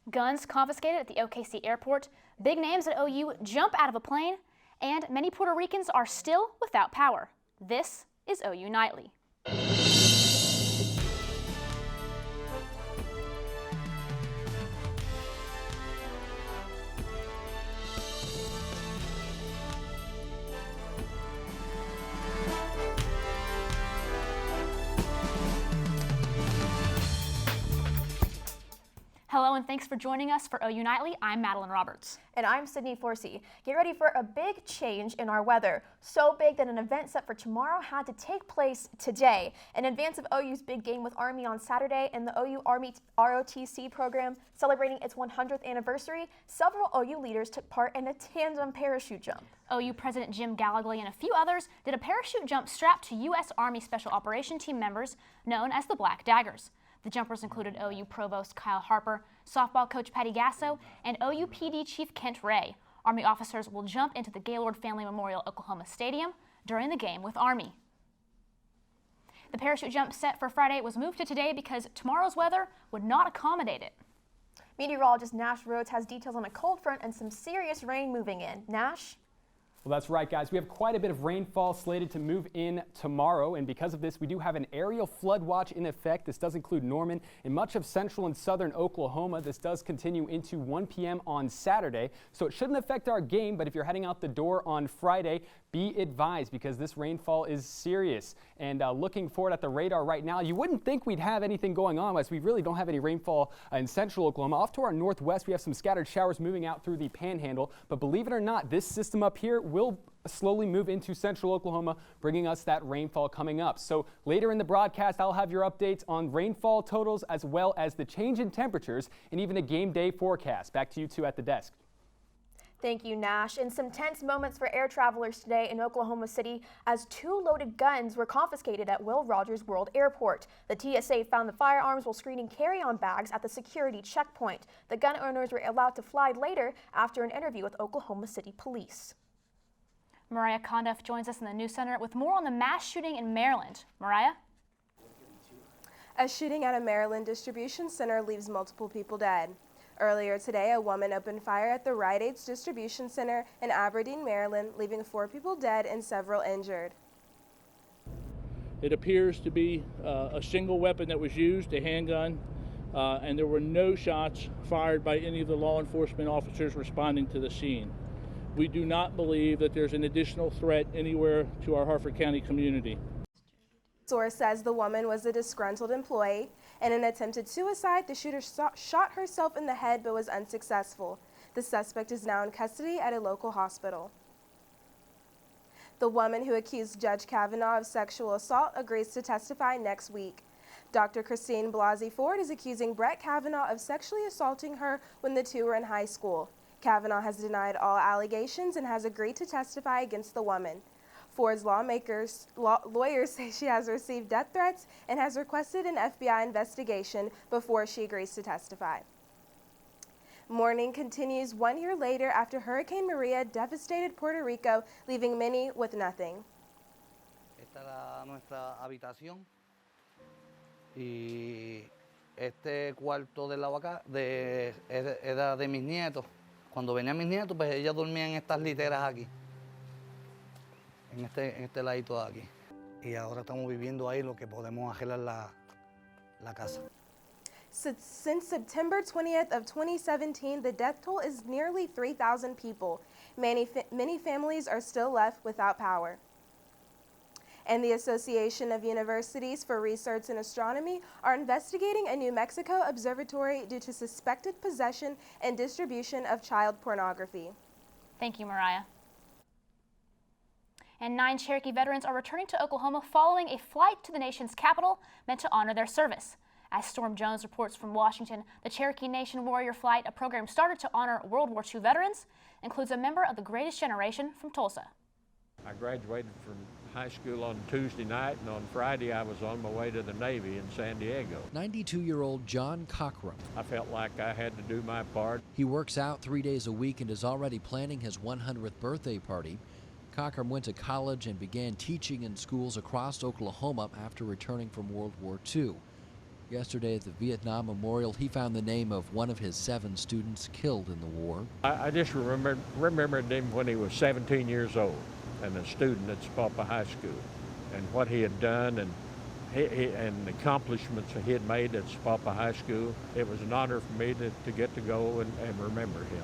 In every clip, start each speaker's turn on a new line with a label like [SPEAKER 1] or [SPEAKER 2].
[SPEAKER 1] Guns confiscated at the OKC airport, big names at OU jump out of a plane, and many Puerto Ricans are still without power. This is OU Nightly. Hello and thanks for joining us for OU Nightly. I'm Madeline Roberts.
[SPEAKER 2] And I'm Sydney Forsee. Get ready for a big change in our weather. So big that an event set for tomorrow had to take place today. In advance of OU's big game with Army on Saturday and the OU Army ROTC program celebrating its 100th anniversary, several OU leaders took part in a tandem parachute jump.
[SPEAKER 1] OU President Jim Gallagher and a few others did a parachute jump strapped to U.S. Army Special Operation Team members known as the Black Daggers. The jumpers included OU Provost Kyle Harper, softball coach Patty Gasso, and OU PD Chief Kent Ray. Army officers will jump into the Gaylord Family Memorial Oklahoma Stadium during the game with Army. The parachute jump set for Friday was moved to today because tomorrow's weather would not accommodate it.
[SPEAKER 2] Meteorologist Nash Rhodes has details on a cold front and some serious rain moving in. Nash?
[SPEAKER 3] Well, that's right, guys. We have quite a bit of rainfall slated to move in tomorrow, and because of this, we do have an aerial flood watch in effect. This does include Norman and much of central and southern Oklahoma. This does continue into 1 p.m. on Saturday, so it shouldn't affect our game, but if you're heading out the door on Friday, be advised because this rainfall is serious. And looking forward at the radar right now, you wouldn't think we'd have anything going on as we really don't have any rainfall in central Oklahoma. Off to our northwest, we have some scattered showers moving out through the panhandle, but believe it or not, this system up here will slowly move into central Oklahoma, bringing us that rainfall coming up. So later in the broadcast, I'll have your updates on rainfall totals as well as the change in temperatures and even a game day forecast. Back to you two at the desk.
[SPEAKER 2] Thank you, Nash. And some tense moments for air travelers today in Oklahoma City as 2 loaded guns were confiscated at Will Rogers World Airport. The TSA found the firearms while screening carry-on bags at the security checkpoint. The gun owners were allowed to fly later after an interview with Oklahoma City Police.
[SPEAKER 1] Mariah Conduff joins us in the News Center with more on the mass shooting in Maryland. Mariah?
[SPEAKER 4] A shooting at a Maryland distribution center leaves multiple people dead. Earlier today, a woman opened fire at the Rite Aid's distribution center in Aberdeen, Maryland, leaving 4 people dead and several injured.
[SPEAKER 5] It appears to be a single weapon that was used, a handgun, and there were no shots fired by any of the law enforcement officers responding to the scene. We do not believe that there's an additional threat anywhere to our Harford County community.
[SPEAKER 4] Source says the woman was a disgruntled employee. In an attempted suicide, the shooter shot herself in the head but was unsuccessful. The suspect is now in custody at a local hospital. The woman who accused Judge Kavanaugh of sexual assault agrees to testify next week. Dr. Christine Blasey Ford is accusing Brett Kavanaugh of sexually assaulting her when the two were in high school. Kavanaugh has denied all allegations and has agreed to testify against the woman. Ford's lawyers say she has received death threats and has requested an FBI investigation before she agrees to testify. Mourning continues 1 year later after Hurricane Maria devastated Puerto Rico, leaving many with nothing.
[SPEAKER 6] Esta era nuestra habitación y este cuarto del lado acá era de mis nietos. Cuando venían mis nietos, pues ellas dormían en estas literas aquí. En este ladito de aquí. Y ahora estamos viviendo ahí lo que podemos arreglar la casa.
[SPEAKER 4] Since September 20th of 2017, the death toll is nearly 3,000 people. Many families are still left without power. And the Association of Universities for Research in Astronomy are investigating a New Mexico observatory due to suspected possession and distribution of child pornography.
[SPEAKER 1] Thank you, Mariah. And 9 Cherokee veterans are returning to Oklahoma following a flight to the nation's capital meant to honor their service. As Storm Jones reports from Washington, the Cherokee Nation Warrior Flight, a program started to honor World War II veterans, includes a member of the Greatest Generation from Tulsa.
[SPEAKER 7] I graduated from high school on Tuesday night, and on Friday I was on my way to the Navy in San Diego.
[SPEAKER 8] 92-year-old John Cochran.
[SPEAKER 7] I felt like I had to do my part.
[SPEAKER 8] He works out 3 days a week and is already planning his 100th birthday party. Cochran went to college and began teaching in schools across Oklahoma after returning from World War II. Yesterday at the Vietnam Memorial, he found the name of one of his 7 students killed in the war.
[SPEAKER 7] I just remembered him when he was 17 years old and a student at Spapa High School, and what he had done and the accomplishments he had made at Spapa High School. It was an honor for me to get to go and remember him.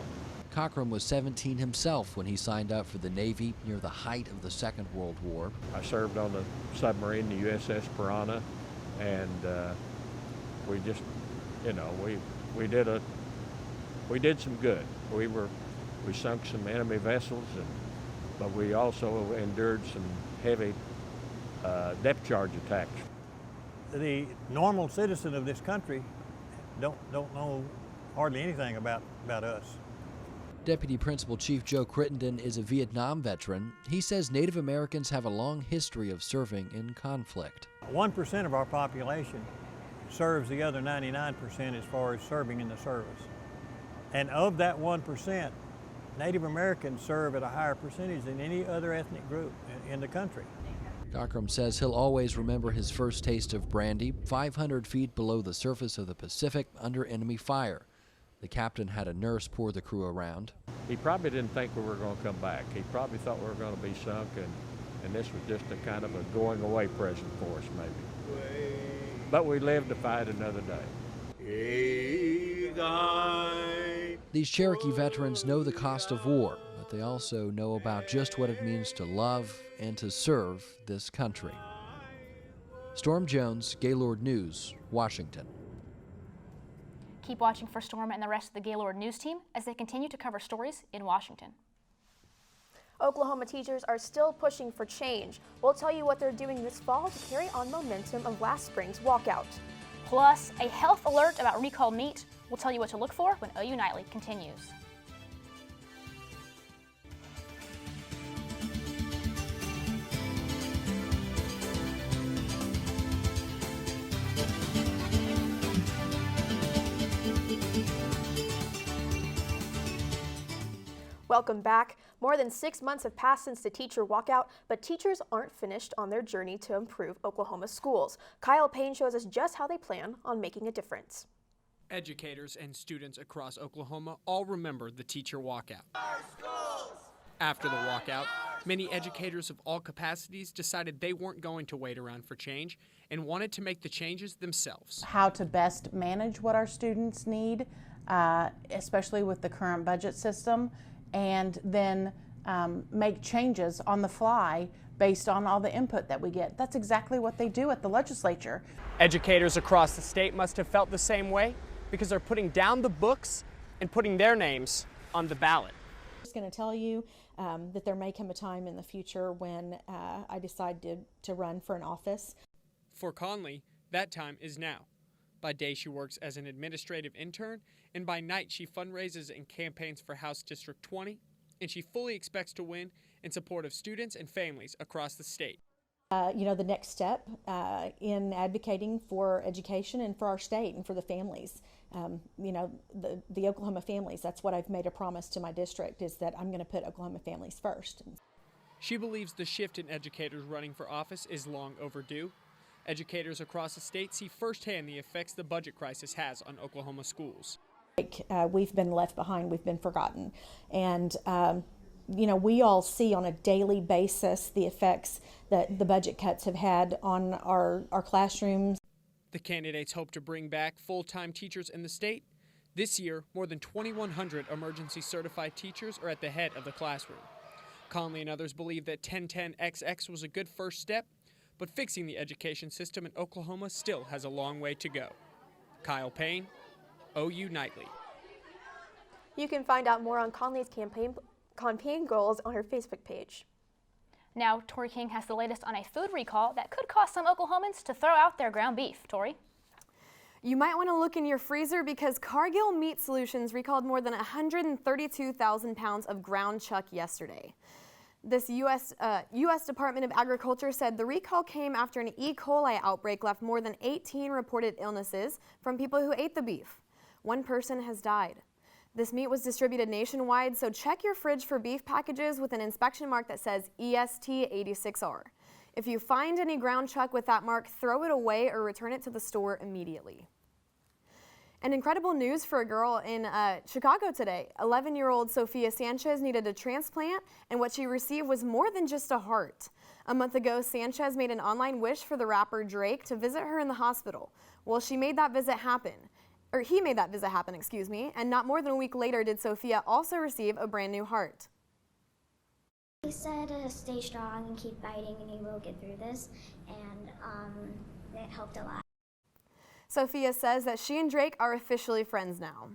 [SPEAKER 8] Cochran was 17 himself when he signed up for the Navy near the height of the Second World War.
[SPEAKER 7] I served on the submarine, the USS Piranha, and we just, you know, we did some good. We sunk some enemy vessels, but we also endured some heavy depth charge attacks.
[SPEAKER 9] The normal citizen of this country don't know hardly anything about us.
[SPEAKER 8] Deputy Principal Chief Joe Crittenden is a Vietnam veteran. He says Native Americans have a long history of serving in conflict.
[SPEAKER 9] 1% of our population serves the other 99% as far as serving in the service. And of that 1%, Native Americans serve at a higher percentage than any other ethnic group in the country.
[SPEAKER 8] Cochran says he'll always remember his first taste of brandy 500 feet below the surface of the Pacific under enemy fire. The captain had a nurse pour the crew around.
[SPEAKER 7] He probably didn't think we were going to come back. He probably thought we were going to be sunk, and this was just a kind of a going away present for us, maybe. But we lived to fight another day.
[SPEAKER 8] These Cherokee veterans know the cost of war, but they also know about just what it means to love and to serve this country. Storm Jones, Gaylord News, Washington.
[SPEAKER 1] Keep watching for Storm and the rest of the Gaylord News team as they continue to cover stories in Washington.
[SPEAKER 2] Oklahoma teachers are still pushing for change. We'll tell you what they're doing this fall to carry on momentum of last spring's walkout.
[SPEAKER 1] Plus, a health alert about recalled meat. We'll tell you what to look for when OU Nightly continues.
[SPEAKER 2] Welcome back. More than 6 months have passed since the teacher walkout, but teachers aren't finished on their journey to improve Oklahoma schools. Kyle Payne shows us just how they plan on making a difference.
[SPEAKER 10] Educators and students across Oklahoma all remember the teacher walkout. After the walkout, many educators of all capacities decided they weren't going to wait around for change and wanted to make the changes themselves.
[SPEAKER 11] How to best manage what our students need, especially with the current budget system, and then make changes on the fly based on all the input that we get. That's exactly what they do at the legislature.
[SPEAKER 10] Educators across the state must have felt the same way because they're putting down the books and putting their names on the ballot.
[SPEAKER 12] I'm just going to tell you that there may come a time in the future when I decide to run for an office.
[SPEAKER 10] For Conley, that time is now. By day, she works as an administrative intern, and by night, she fundraises and campaigns for House District 20, and she fully expects to win in support of students and families across the state.
[SPEAKER 12] The next step in advocating for education and for our state and for the families, the Oklahoma families, that's what I've made a promise to my district, is that I'm going to put Oklahoma families first.
[SPEAKER 10] She believes the shift in educators running for office is long overdue. Educators across the state see firsthand the effects the budget crisis has on Oklahoma schools.
[SPEAKER 12] We've been left behind, we've been forgotten. And, we all see on a daily basis the effects that the budget cuts have had on our classrooms.
[SPEAKER 10] The candidates hope to bring back full-time teachers in the state. This year, more than 2,100 emergency certified teachers are at the head of the classroom. Conley and others believe that 1010XX was a good first step, but fixing the education system in Oklahoma still has a long way to go. Kyle Payne, OU Nightly.
[SPEAKER 2] You can find out more on Conley's campaign goals on her Facebook page.
[SPEAKER 1] Now, Tori King has the latest on a food recall that could cause some Oklahomans to throw out their ground beef. Tori?
[SPEAKER 13] You might want to look in your freezer because Cargill Meat Solutions recalled more than 132,000 pounds of ground chuck yesterday. This U.S. Department of Agriculture said the recall came after an E. coli outbreak left more than 18 reported illnesses from people who ate the beef. One person has died. This meat was distributed nationwide, so check your fridge for beef packages with an inspection mark that says EST86R. If you find any ground chuck with that mark, throw it away or return it to the store immediately. And incredible news for a girl in Chicago today. 11-year-old Sophia Sanchez needed a transplant, and what she received was more than just a heart. A month ago, Sanchez made an online wish for the rapper Drake to visit her in the hospital. Well, he made that visit happen, excuse me, and not more than a week later did Sophia also receive a brand new heart.
[SPEAKER 14] He said stay strong and keep fighting and you will get through this, and it helped a lot.
[SPEAKER 13] Sophia says that she and Drake are officially friends now.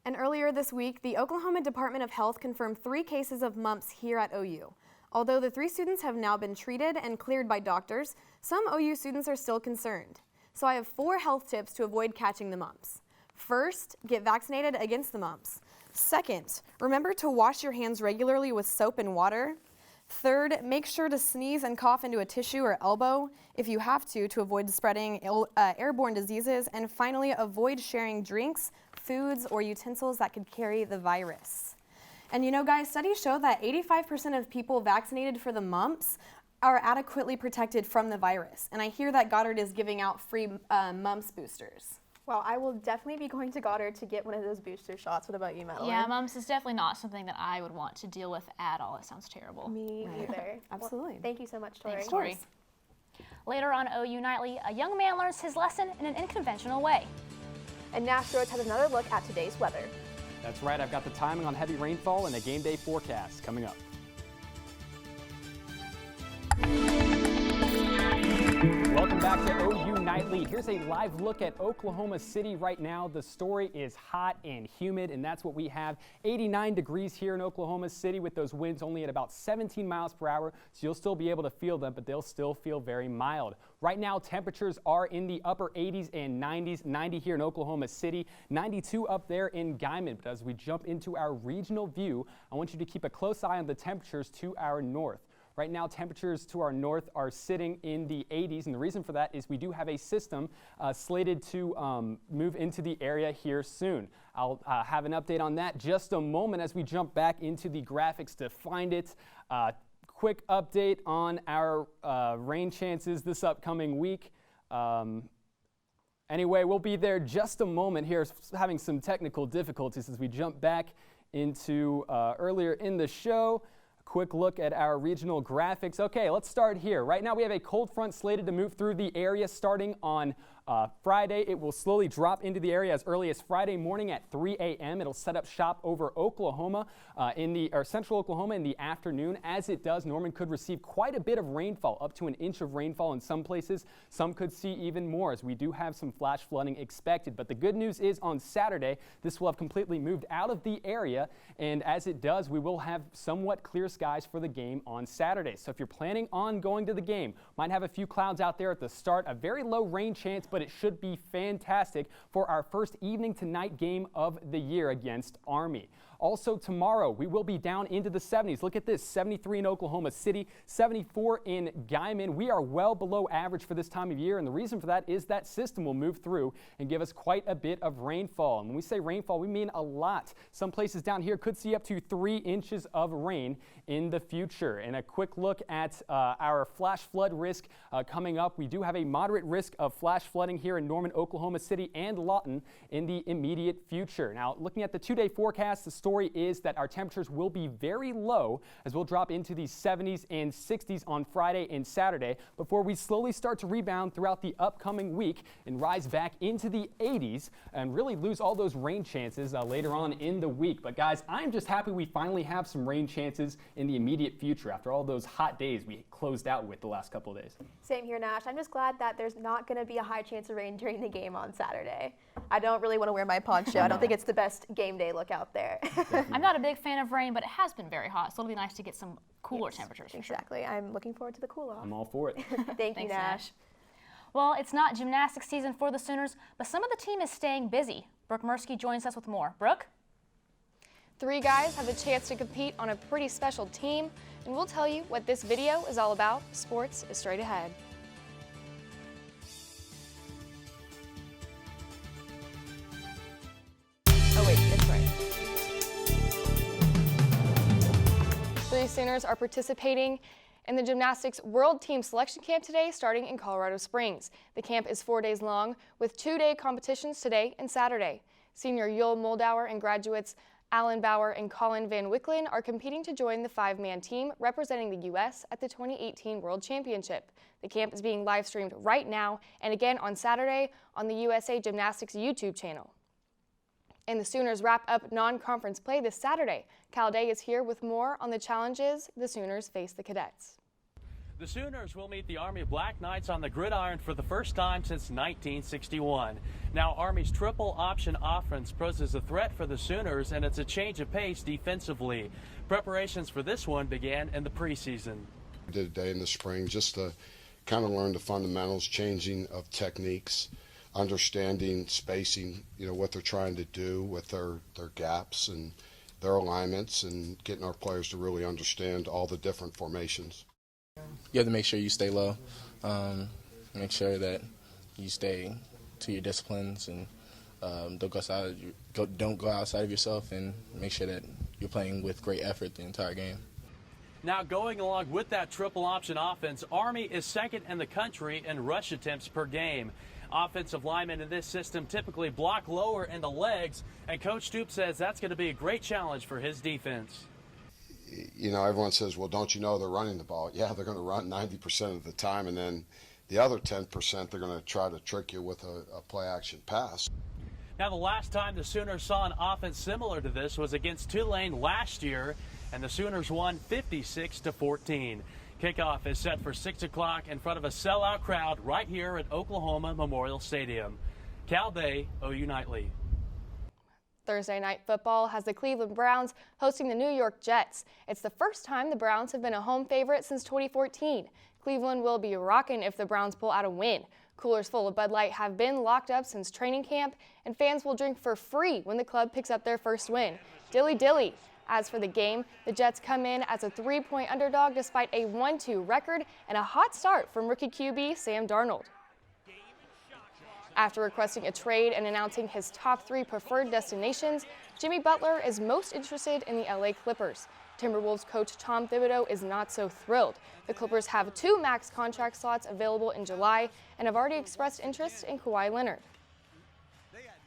[SPEAKER 13] And earlier this week, the Oklahoma Department of Health confirmed 3 cases of mumps here at OU. Although the 3 students have now been treated and cleared by doctors, some OU students are still concerned. So I have 4 health tips to avoid catching the mumps. First, get vaccinated against the mumps. Second, remember to wash your hands regularly with soap and water. Third, make sure to sneeze and cough into a tissue or elbow if you have to avoid spreading airborne diseases. And finally, avoid sharing drinks, foods, or utensils that could carry the virus. And you know, guys, studies show that 85% of people vaccinated for the mumps are adequately protected from the virus. And I hear that Goddard is giving out free mumps boosters.
[SPEAKER 2] Well, I will definitely be going to Goddard to get one of those booster shots. What about you, Madeline?
[SPEAKER 1] Yeah, mumps is definitely not something that I would want to deal with at all. It sounds terrible.
[SPEAKER 2] Me either.
[SPEAKER 13] Absolutely.
[SPEAKER 2] Well, thank you so much, Tori.
[SPEAKER 1] Thanks, Tori. Later on OU Nightly, a young man learns his lesson in an unconventional way.
[SPEAKER 2] And Nash Rhodes has another look at today's weather.
[SPEAKER 3] That's right, I've got the timing on heavy rainfall and a game day forecast coming up. Welcome back to OU Nightly. Here's a live look at Oklahoma City right now. The story is hot and humid, and that's what we have. 89 degrees here in Oklahoma City with those winds only at about 17 miles per hour, so you'll still be able to feel them, but they'll still feel very mild. Right now, temperatures are in the upper 80s and 90s, 90 here in Oklahoma City, 92 up there in Guymon. But as we jump into our regional view, I want you to keep a close eye on the temperatures to our north. Right now, temperatures to our north are sitting in the 80s, and the reason for that is we do have a system slated to move into the area here soon. I'll have an update on that just a moment as we jump back into the graphics to find it. Quick update on our rain chances this upcoming week. Anyway, we'll be there just a moment here, having some technical difficulties as we jump back into earlier in the show. Quick look at our regional graphics. Okay, let's start here. Right now we have a cold front slated to move through the area starting on Friday. It will slowly drop into the area as early as Friday morning at 3 a.m. It'll set up shop over Oklahoma, central Oklahoma in the afternoon. As it does, Norman could receive quite a bit of rainfall, up to an inch of rainfall in some places. Some could see even more as we do have some flash flooding expected. But the good news is on Saturday, this will have completely moved out of the area. And as it does, we will have somewhat clear skies for the game on Saturday. So if you're planning on going to the game, might have a few clouds out there at the start, a very low rain chance, but it should be fantastic for our first evening to night game of the year against Army. Also tomorrow, we will be down into the 70s. Look at this, 73 in Oklahoma City, 74 in Guymon. We are well below average for this time of year, and the reason for that is that system will move through and give us quite a bit of rainfall. And when we say rainfall, we mean a lot. Some places down here could see up to 3 inches of rain in the future. And a quick look at our flash flood risk coming up. We do have a moderate risk of flash flooding here in Norman, Oklahoma City, and Lawton in the immediate future. Now, looking at the 2-day forecast, the story is that our temperatures will be very low as we'll drop into the 70s and 60s on Friday and Saturday before we slowly start to rebound throughout the upcoming week and rise back into the 80s and really lose all those rain chances later on in the week. But guys, I'm just happy we finally have some rain chances in the immediate future after all those hot days we closed out with the last couple of days.
[SPEAKER 2] Same here, Nash. I'm just glad that there's not going to be a high chance of rain during the game on Saturday. I don't really want to wear my poncho. I don't think it's the best game day look out there.
[SPEAKER 1] I'm not a big fan of rain, but it has been very hot, so it'll be nice to get some cooler temperatures.
[SPEAKER 2] Exactly. Sure. I'm looking forward to the cool off.
[SPEAKER 3] I'm all for it.
[SPEAKER 2] Thank you, Nash.
[SPEAKER 1] Well, it's not gymnastics season for the Sooners, but some of the team is staying busy. Brooke Murski joins us with more. Brooke?
[SPEAKER 15] 3 guys have a chance to compete on a pretty special team, and we'll tell you what this video is all about. Sports is straight ahead. Oh wait, it's right. 3 Sooners are participating And the gymnastics world team selection camp today starting in Colorado Springs. The camp is 4 days long with 2-day competitions today and Saturday. Senior Yul Moldauer and graduates Alan Bauer and Colin Van Wicklin are competing to join the 5-man team representing the U.S. at the 2018 World Championship. The camp is being live streamed right now and again on Saturday on the USA Gymnastics YouTube channel. And the Sooners wrap up non-conference play this Saturday. Cal Day is here with more on the challenges the Sooners face the Cadets.
[SPEAKER 16] The Sooners will meet the Army Black Knights on the gridiron for the first time since 1961. Now, Army's triple option offense poses a threat for the Sooners, and it's a change of pace defensively. Preparations for this one began in the preseason.
[SPEAKER 17] I did a day in the spring just to kind of learn the fundamentals, changing of techniques, understanding spacing, what they're trying to do with their gaps and their alignments, and getting our players to really understand all the different formations.
[SPEAKER 18] You have to make sure you stay low, make sure that you stay to your disciplines, and don't go outside of yourself, and make sure that you're playing with great effort the entire game.
[SPEAKER 16] Now, going along with that triple option offense, Army is second in the country in rush attempts per game. Offensive linemen in this system typically block lower in the legs, and Coach Stoop says that's going to be a great challenge for his defense.
[SPEAKER 17] Everyone says, well, don't you know they're running the ball? Yeah, they're going to run 90% of the time, and then the other 10% they're going to try to trick you with a play-action pass.
[SPEAKER 16] Now, the last time the Sooners saw an offense similar to this was against Tulane last year, and the Sooners won 56-14. Kickoff is set for 6 o'clock in front of a sellout crowd right here at Oklahoma Memorial Stadium. Cal Day, OU Nightly.
[SPEAKER 15] Thursday Night Football has the Cleveland Browns hosting the New York Jets. It's the first time the Browns have been a home favorite since 2014. Cleveland will be rocking if the Browns pull out a win. Coolers full of Bud Light have been locked up since training camp, and fans will drink for free when the club picks up their first win. Dilly dilly. As for the game, the Jets come in as a 3-point underdog despite a 1-2 record and a hot start from rookie QB Sam Darnold. After requesting a trade and announcing his top 3 preferred destinations, Jimmy Butler is most interested in the LA Clippers. Timberwolves coach Tom Thibodeau is not so thrilled. The Clippers have 2 max contract slots available in July and have already expressed interest in Kawhi Leonard.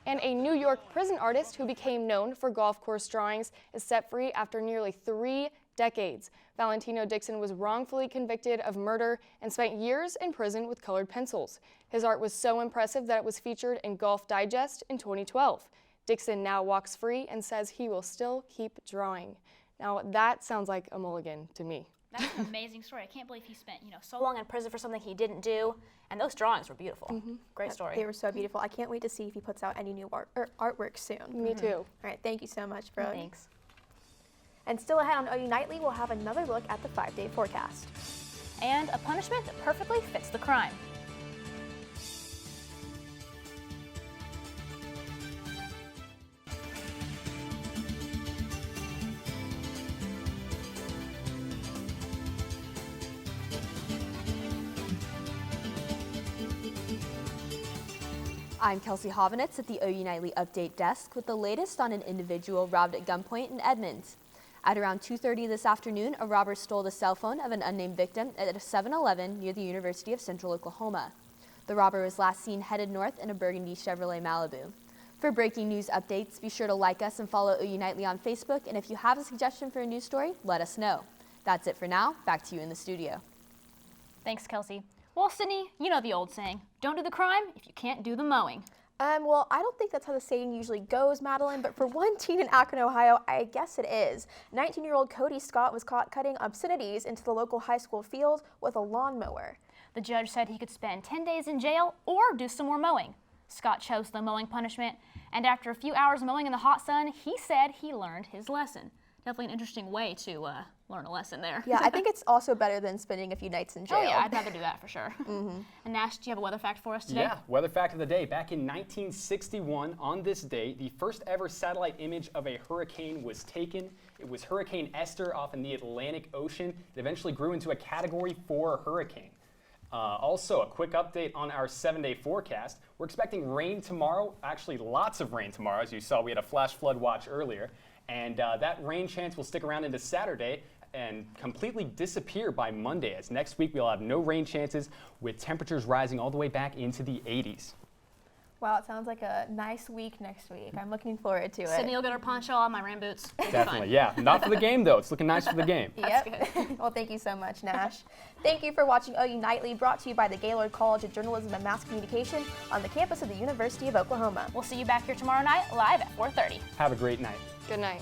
[SPEAKER 15] And a New York prison artist who became known for golf course drawings is set free after nearly 3 decades. Valentino Dixon was wrongfully convicted of murder and spent years in prison with colored pencils. His art was so impressive that it was featured in Golf Digest in 2012. Dixon now walks free and says he will still keep drawing. Now that sounds like a mulligan to me.
[SPEAKER 1] That's an amazing story. I can't believe he spent, so long in prison for something he didn't do, and those drawings were beautiful. Great story.
[SPEAKER 2] They were so beautiful. I can't wait to see if he puts out any new artwork soon.
[SPEAKER 15] Me too.
[SPEAKER 2] All right, thank you so much, Brooke.
[SPEAKER 1] Thanks.
[SPEAKER 2] And still ahead on OU Nightly, we'll have another look at the 5-day forecast.
[SPEAKER 1] And a punishment that perfectly fits the crime.
[SPEAKER 19] I'm Kelsey Hovanetz at the OU Nightly Update Desk with the latest on an individual robbed at gunpoint in Edmonds. At around 2:30 this afternoon, a robber stole the cell phone of an unnamed victim at a 7-Eleven near the University of Central Oklahoma. The robber was last seen headed north in a burgundy Chevrolet Malibu. For breaking news updates, be sure to like us and follow OU Nightly on Facebook, and if you have a suggestion for a news story, let us know. That's it for now. Back to you in the studio.
[SPEAKER 1] Thanks, Kelsey. Well, Sydney, you know the old saying, don't do the crime if you can't do the mowing.
[SPEAKER 2] Well, I don't think that's how the saying usually goes, Madeline, but for one teen in Akron, Ohio, I guess it is. 19-year-old Cody Scott was caught cutting obscenities into the local high school field with a lawnmower.
[SPEAKER 1] The judge said he could spend 10 days in jail or do some more mowing. Scott chose the mowing punishment, and after a few hours mowing in the hot sun, he said he learned his lesson. Definitely an interesting way to learn a lesson there.
[SPEAKER 2] Yeah, I think it's also better than spending a few nights in jail.
[SPEAKER 1] Oh yeah, I'd rather do that for sure. And Nash, do you have a weather fact for us today?
[SPEAKER 3] Yeah, weather fact of the day. Back in 1961, on this day, the first ever satellite image of a hurricane was taken. It was Hurricane Esther off in the Atlantic Ocean. It eventually grew into a Category 4 hurricane. Also, a quick update on our 7-day forecast. We're expecting rain tomorrow, actually lots of rain tomorrow. As you saw, we had a flash flood watch earlier. And that rain chance will stick around into Saturday. and completely disappear by Monday, as next week we'll have no rain chances with temperatures rising all the way back into the 80s.
[SPEAKER 2] Wow, it sounds like a nice week next week. I'm looking forward to it.
[SPEAKER 1] Sydney will get her poncho on, my rain boots.
[SPEAKER 3] Definitely, yeah. Not for the game, though. It's looking nice for the game.
[SPEAKER 2] Yep. Well, thank you so much, Nash. Thank you for watching OU Nightly, brought to you by the Gaylord College of Journalism and Mass Communication on the campus of the University of Oklahoma.
[SPEAKER 1] We'll see you back here tomorrow night, live at 4:30.
[SPEAKER 3] Have a great night.
[SPEAKER 15] Good night.